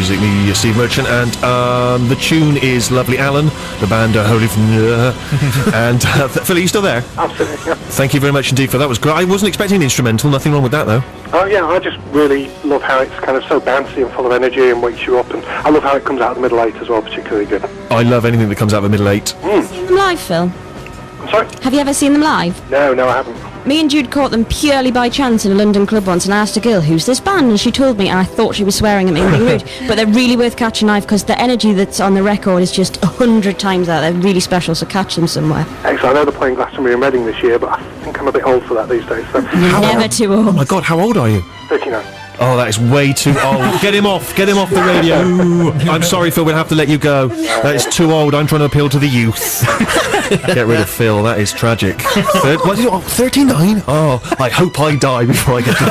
Music, me, Steve Merchant, and the tune is Lovely Alan, the band Holy and Phil, are you still there? Absolutely, yeah. Thank you very much indeed for that. Was great. I wasn't expecting an instrumental, nothing wrong with that though. Oh yeah, I just really love how it's kind of so bouncy and full of energy and wakes you up, and I love how it comes out of the middle eight as well, particularly good. I love anything that comes out of the middle eight. Live, Phil. I'm sorry? Have you ever seen them live? No, I haven't. Me and Jude caught them purely by chance in a London club once, and I asked a girl, who's this band? And she told me, and I thought she was swearing at me and being rude. But they're really worth catching live, because the energy that's on the record is just 100 times that. They're really special, so catch them somewhere. Excellent. I know they're playing Glastonbury and Reading this year, but I think I'm a bit old for that these days. So. You're never too old. Oh my God, how old are you? 39. Oh, that is way too old. Get him off the radio. I'm sorry, Phil, we'll have to let you go. That is too old. I'm trying to appeal to the youth. Get rid of Phil, that is tragic. 39? Oh, I hope I die before I get to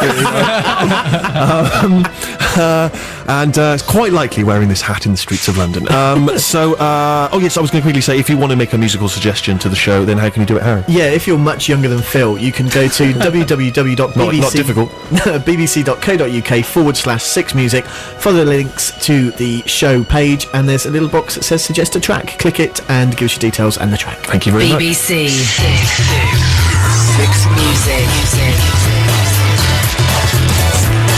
39. And it's quite likely wearing this hat in the streets of London. Oh yes, I was going to quickly say, if you want to make a musical suggestion to the show, then how can you do it, Harry? Yeah, if you're much younger than Phil, you can go to www.bbc.co.uk/6music, follow the links to the show page, and there's a little box that says suggest a track. Click it and give us your details and the track. Thank you very much. BBC 6 Music.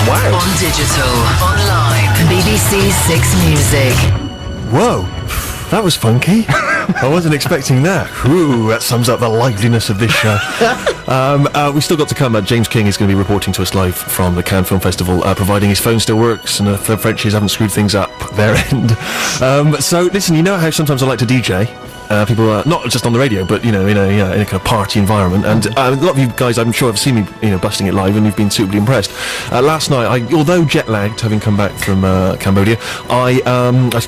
Wow. On digital, online, BBC 6 Music. Whoa, that was funky. I wasn't expecting that. Ooh, that sums up the liveliness of this show. We still got to come. James King is going to be reporting to us live from the Cannes Film Festival, providing his phone still works and the Frenchies haven't screwed things up their end. So, listen, you know how sometimes I like to DJ? People are not just on the radio, but in a kind of party environment. And a lot of you guys, I'm sure, have seen me, busting it live, and you've been suitably impressed. Last night, although jet lagged, having come back from Cambodia, I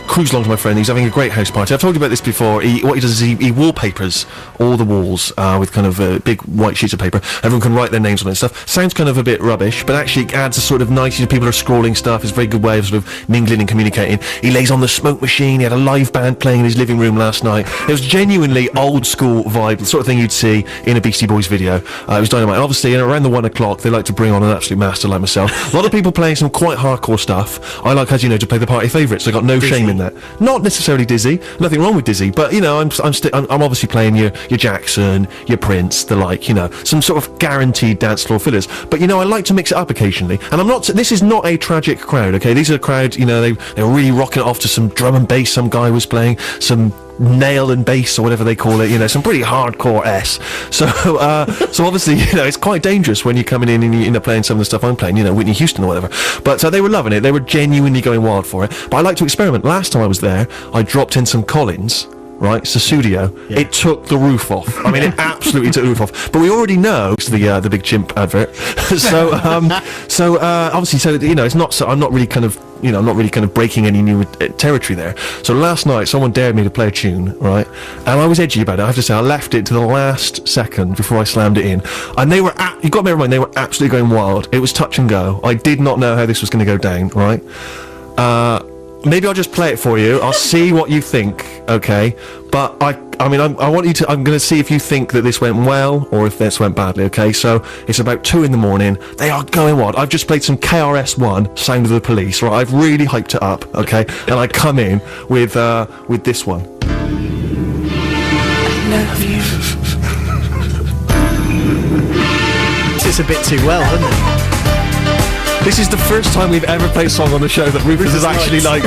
cruised along to my friend. He's having a great house party. I've told you about this before. What he does is he wallpapers all the walls with kind of big white sheets of paper. Everyone can write their names on it and stuff. Sounds kind of a bit rubbish, but actually it adds a sort of nice. People are scrolling stuff. It's a very good way of sort of mingling and communicating. He lays on the smoke machine. He had a live band playing in his living room last night. It was genuinely old school vibe, the sort of thing you'd see in a Beastie Boys video. It was dynamite. And obviously, around the 1 o'clock, they like to bring on an absolute master like myself. A lot of people playing some quite hardcore stuff. I like, as you know, to play the party favourites. I got no shame in that. Not necessarily Dizzy. Nothing wrong with Dizzy, but I'm obviously playing your Jackson, your Prince, the like. Some sort of guaranteed dance floor fillers. But I like to mix it up occasionally. And I'm not. This is not a tragic crowd. Okay, these are a crowd. They were really rocking it off to some drum and bass. Some guy was playing some nail and bass or whatever they call it, some pretty hardcore S. So obviously, it's quite dangerous when you're coming in and you're playing some of the stuff I'm playing, Whitney Houston or whatever. But they were loving it. They were genuinely going wild for it. But I like to experiment. Last time I was there, I dropped in some Collins. Right, Sussudio. Yeah. It took the roof off. I mean, it absolutely took the roof off. But we already know it's the big chimp advert. Obviously, it's not. So I'm not really kind of. I'm not really kind of breaking any new territory there. So last night, someone dared me to play a tune, right? And I was edgy about it. I have to say, I left it to the last second before I slammed it in. And they were. You got to bear in mind, they were absolutely going wild. It was touch and go. I did not know how this was going to go down, right? Maybe I'll just play it for you. I'll see what you think, okay? But I want you to. I'm going to see if you think that this went well or if this went badly, okay? So it's about 2 a.m. They are going wild. I've just played some KRS-One, Sound of the Police, right? I've really hyped it up, okay? And I come in with this one. I love you. It's a bit too well, isn't it? This is the first time we've ever played a song on the show that Rufus has actually liked.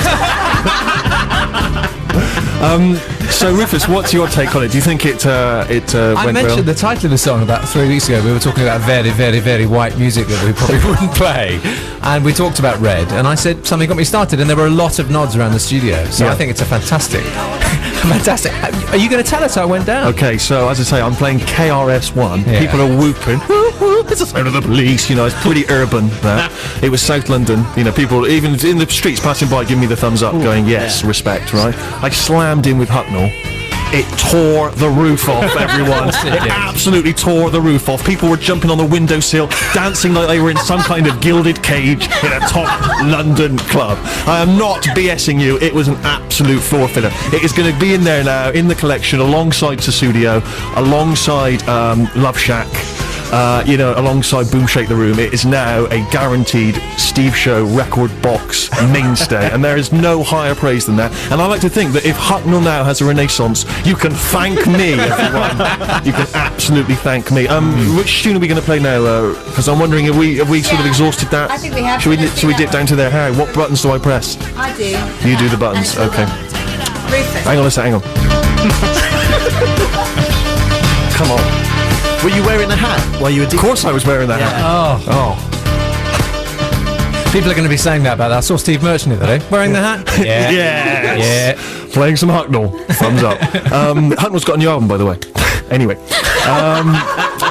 So Rufus, what's your take on it? Do you think it went well? I mentioned the title of the song about 3 weeks ago. We were talking about very, very, very white music that we probably wouldn't play, and we talked about Red, and I said something got me started, and there were a lot of nods around the studio. So I think it's a fantastic. Are you going to tell us how it went down? Okay, so as I say, I'm playing KRS-One. Yeah. People are whooping. It's the Sound of the Police. It's pretty urban there. It was South London. People even in the streets passing by giving me the thumbs up, going yes, respect. Right. I slammed in with Hucknall. It tore the roof off, everyone. It absolutely tore the roof off. People were jumping on the windowsill, dancing like they were in some kind of gilded cage in a top London club. I am not BSing you. It was an absolute floor filler. It is going to be in there now, in the collection, alongside Sussudio, alongside Love Shack, alongside Boom Shake the Room, it is now a guaranteed Steve Show record box mainstay, and there is no higher praise than that. And I like to think that if Hucknall now has a renaissance, you can thank me, everyone. You can absolutely thank me. Which tune are we going to play now? Because I'm wondering, have we sort of exhausted that? I think we have. Should we dip down to there? Harry, what buttons do I press? I do. You do the buttons. Okay. Rufus. Hang on a sec. Hang on. Come on. Were you wearing a hat while you were? Of course I was wearing that hat. Oh. People are going to be saying that about that. I saw Steve Merchant the other day wearing the hat. Yeah. Yes. Playing some Hucknall. Thumbs up. Hucknall's got a new album, by the way. Anyway.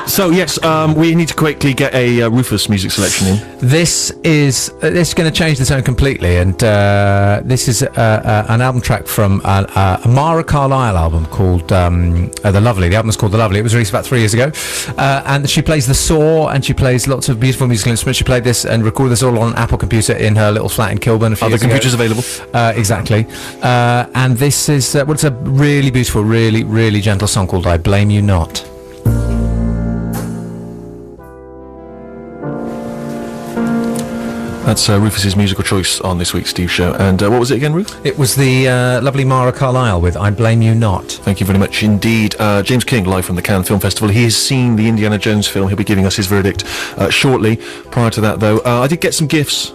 So yes, we need to quickly get a Rufus music selection in. This is going to change the tone completely, and this is an album track from a Mara Carlyle album called The Lovely. The album is called The Lovely. It was released about 3 years ago, and she plays the saw, and she plays lots of beautiful musical instruments. She played this and recorded this all on an Apple computer in her little flat in Kilburn a few Are the years ago. computers available? Exactly. And this is it's a really beautiful, really, really gentle song called I Blame You Not. That's Rufus's musical choice on this week's Steve Show. And what was it again, Ruf? It was the lovely Mara Carlyle with I Blame You Not. Thank you very much indeed. James King, live from the Cannes Film Festival. He has seen the Indiana Jones film. He'll be giving us his verdict shortly. Prior to that, though, I did get some gifts.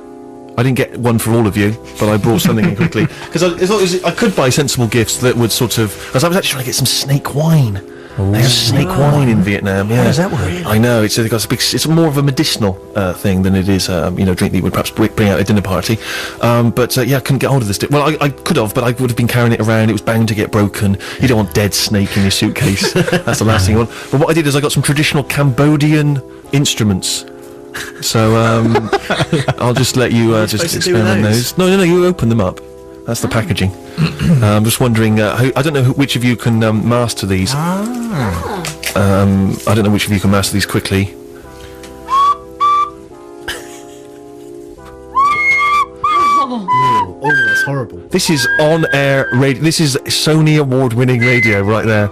I didn't get one for all of you, but I brought something in quickly. Because I could buy sensible gifts that would sort of... Because I was actually trying to get some snake wine. There's snake wine in Vietnam. Yeah. How does that work? I know. It's it's more of a medicinal thing than it is drink that you would perhaps bring out at a dinner party. But I couldn't get hold of this. Well, I could have, but I would have been carrying it around. It was bound to get broken. You don't want dead snake in your suitcase. That's the last thing you want. But what I did is I got some traditional Cambodian instruments. So I'll just let you just experiment those. No, you open them up. That's the packaging. I'm just wondering, I don't know which of you can master these. I don't know which of you can master these quickly. Oh, that's horrible. This is on-air radio. This is Sony award-winning radio right there.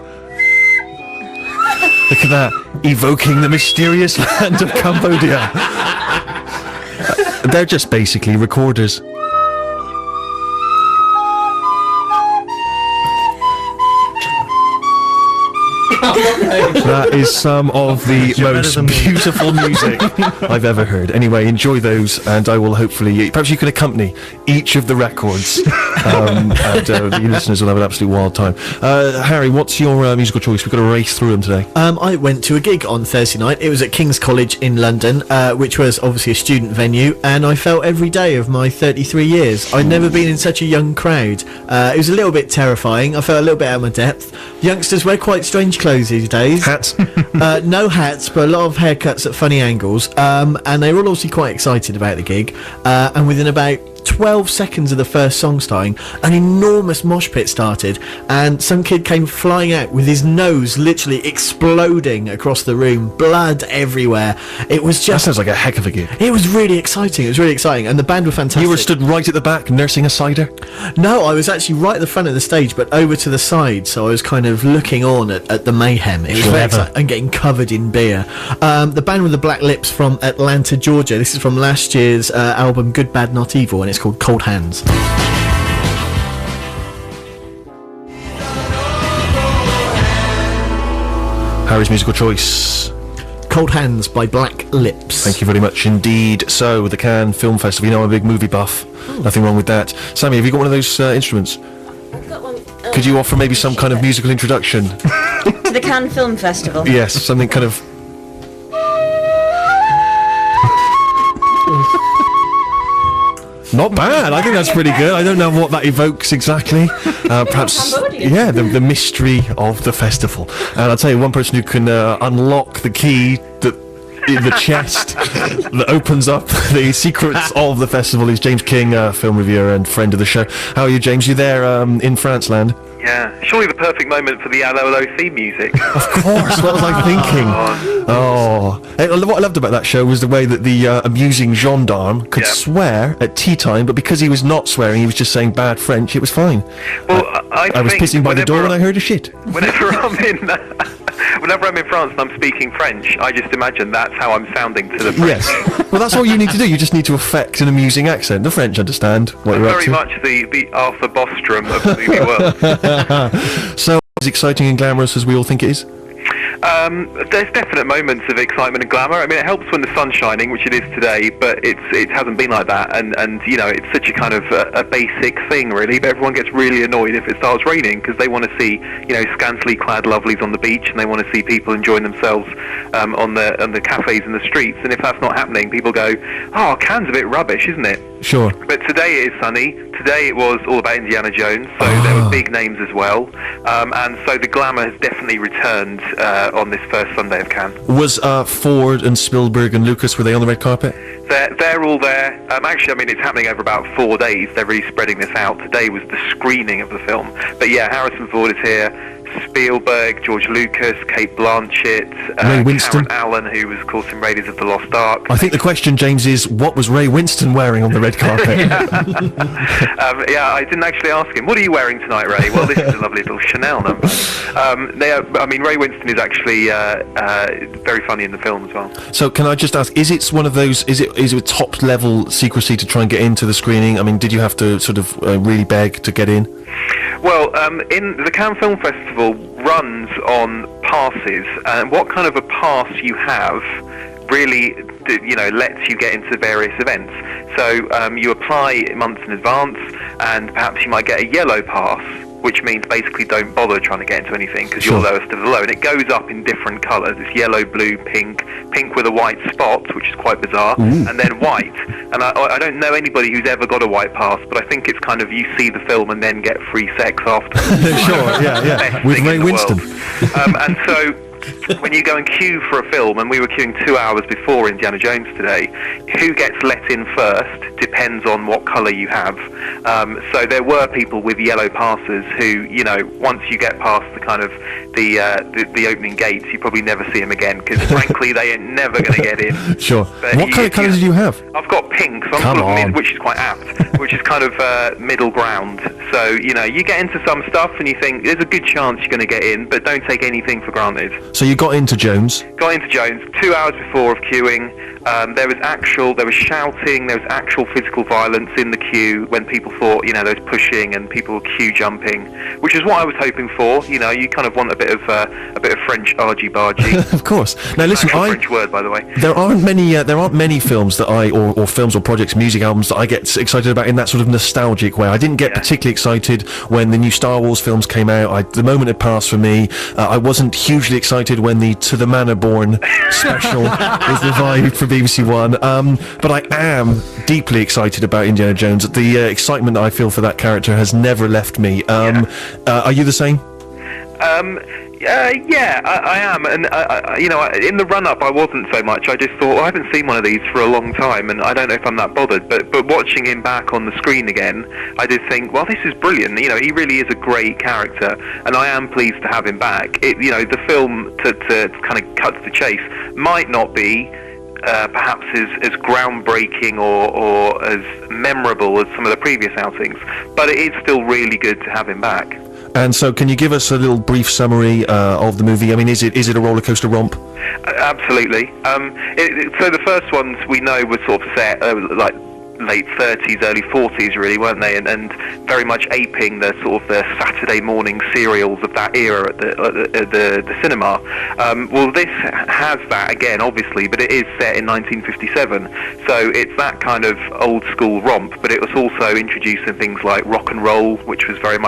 Look at that, evoking the mysterious land of Cambodia. They're just basically recorders. That is some of the most beautiful music I've ever heard. Anyway, enjoy those, and I will hopefully... Perhaps you can accompany each of the records, and the listeners will have an absolute wild time. Harry, what's your musical choice? We've got to race through them today. I went to a gig on Thursday night. It was at King's College in London, which was obviously a student venue, and I felt every day of my 33 years. I'd never been in such a young crowd. It was a little bit terrifying. I felt a little bit out of my depth. Youngsters wear quite strange clothes these days. Hats? No hats, but a lot of haircuts at funny angles. And they were all obviously quite excited about the gig. And within about 12 seconds of the first song starting, an enormous mosh pit started, and some kid came flying out with his nose literally exploding across the room, blood everywhere. It was That just... sounds like a heck of a gig. It was really exciting. And the band were fantastic. You were stood right at the back nursing a cider? No, I was actually right at the front of the stage, but over to the side, so I was kind of looking on at the mayhem. It was very exciting, and getting covered in beer. The band with the Black Lips from Atlanta, Georgia. This is from last year's album Good, Bad, Not Evil, and it's called Cold Hands. Harry's musical choice. Cold Hands by Black Lips. Thank you very much indeed. So, the Cannes Film Festival, you know I'm a big movie buff. Nothing wrong with that. Sammy, have you got one of those instruments? I've got one. Could you offer maybe some kind of musical introduction? To the Cannes Film Festival. Yes, something kind of... Not bad. I think that's pretty good. I don't know what that evokes exactly. Perhaps, Cambodia. the mystery of the festival. And I'll tell you, one person who can unlock the key that in the chest that opens up the secrets of the festival is James King, film reviewer and friend of the show. How are you, James? You there in France land? Yeah, surely the perfect moment for the LOLO theme music. Of course, what was I thinking? Oh. What I loved about that show was the way that the amusing gendarme could Yeah. swear at tea time, but because he was not swearing, he was just saying bad French, it was fine. Well, I was think pissing by the door whenever- and I heard a shit. Whenever I'm in, whenever I'm in France and I'm speaking French, I just imagine that's how I'm sounding to the French. Yes. Well, that's all you need to do. You just need to affect an amusing accent. The French understand what you're up Very to. much the Arthur Bostrom of the movie world. So, as exciting and glamorous as we all think it is? There's definite moments of excitement and glamour. I mean, it helps when the sun's shining, which it is today, but it hasn't been like that. And you know, it's such a kind of a basic thing, really. But everyone gets really annoyed if it starts raining because they want to see, you know, scantily clad lovelies on the beach, and they want to see people enjoying themselves on the cafes and the streets. And if that's not happening, people go, "Oh, Cannes a bit rubbish, isn't it?" Sure. But today it is sunny. Today it was all about Indiana Jones, so there were big names as well. And so the glamour has definitely returned on this first Sunday of Cannes. Was Ford and Spielberg and Lucas, were they on the red carpet? They're all there. Actually, I mean, it's happening over about 4 days. They're really spreading this out. Today was the screening of the film. But yeah, Harrison Ford is here. Spielberg, George Lucas, Kate Blanchett, Ray Winston. Karen Allen, who was, of course, in Raiders of the Lost Ark. I think the question, James, is what was Ray Winston wearing on the red carpet? Yeah, I didn't actually ask him. What are you wearing tonight, Ray? Well, this is a lovely little Chanel number. I mean, Ray Winston is actually very funny in the film as well. So can I just ask, is it one of those, is it a top level secrecy to try and get into the screening? I mean, did you have to sort of really beg to get in? Well, in the Cannes Film Festival runs on passes, and what kind of a pass you have really, you know, lets you get into various events. So you apply months in advance, and perhaps you might get a yellow pass, which means basically don't bother trying to get into anything because you're lowest of the low. And it goes up in different colours. It's yellow, blue, pink with a white spot, which is quite bizarre, and then white. And I don't know anybody who's ever got a white pass, but I think it's kind of you see the film and then get free sex after. Sure, yeah. Best With thing Ray in the Winston. world. And so when you go and queue for a film, and we were queuing 2 hours before Indiana Jones today, who gets let in first depends on what colour you have. So there were people with yellow passes who, you know, once you get past the kind of the opening gates, you probably never see them again because frankly they ain't never going to get in. Sure. But What kind of colour did you have? I've got pink, so I'm Come sort of on. which is quite apt, which is kind of middle ground. So, you know, you get into some stuff and you think there's a good chance you're going to get in, but don't take anything for granted. So you got into Jones. Got into Jones 2 hours before of queuing. There was shouting, there was actual physical violence in the queue when people thought, you know, there was pushing and people were queue jumping, which is what I was hoping for. You know, you kind of want a bit of French argy-bargy. Of course. Now listen, Actual French word, by the way. there aren't many films that or films or projects, music albums that I get excited about in that sort of nostalgic way. I didn't get particularly excited when the new Star Wars films came out. The moment had passed for me. I wasn't hugely excited when the To the Manor Born special was revived for BBC One. But I am deeply excited about Indiana Jones. The excitement that I feel for that character has never left me. Are you the same? Yeah, I am, and you know, in the run-up, I wasn't so much. I just thought, I haven't seen one of these for a long time, and I don't know if I'm that bothered. But watching him back on the screen again, I did think, well, this is brilliant. You know, he really is a great character, and I am pleased to have him back. You know, the film, to kind of cut to the chase, might not be perhaps as groundbreaking or as memorable as some of the previous outings, but it is still really good to have him back. And so, can you give us a little brief summary of the movie? I mean, is it a roller coaster romp? Absolutely. So the first ones we know were sort of set like late 30s, early 40s, really, weren't they? And very much aping the sort of the Saturday morning serials of that era at the cinema. Well, this has that again, obviously, but it is set in 1957, so it's that kind of old school romp. But it was also introducing things like rock and roll, which was very much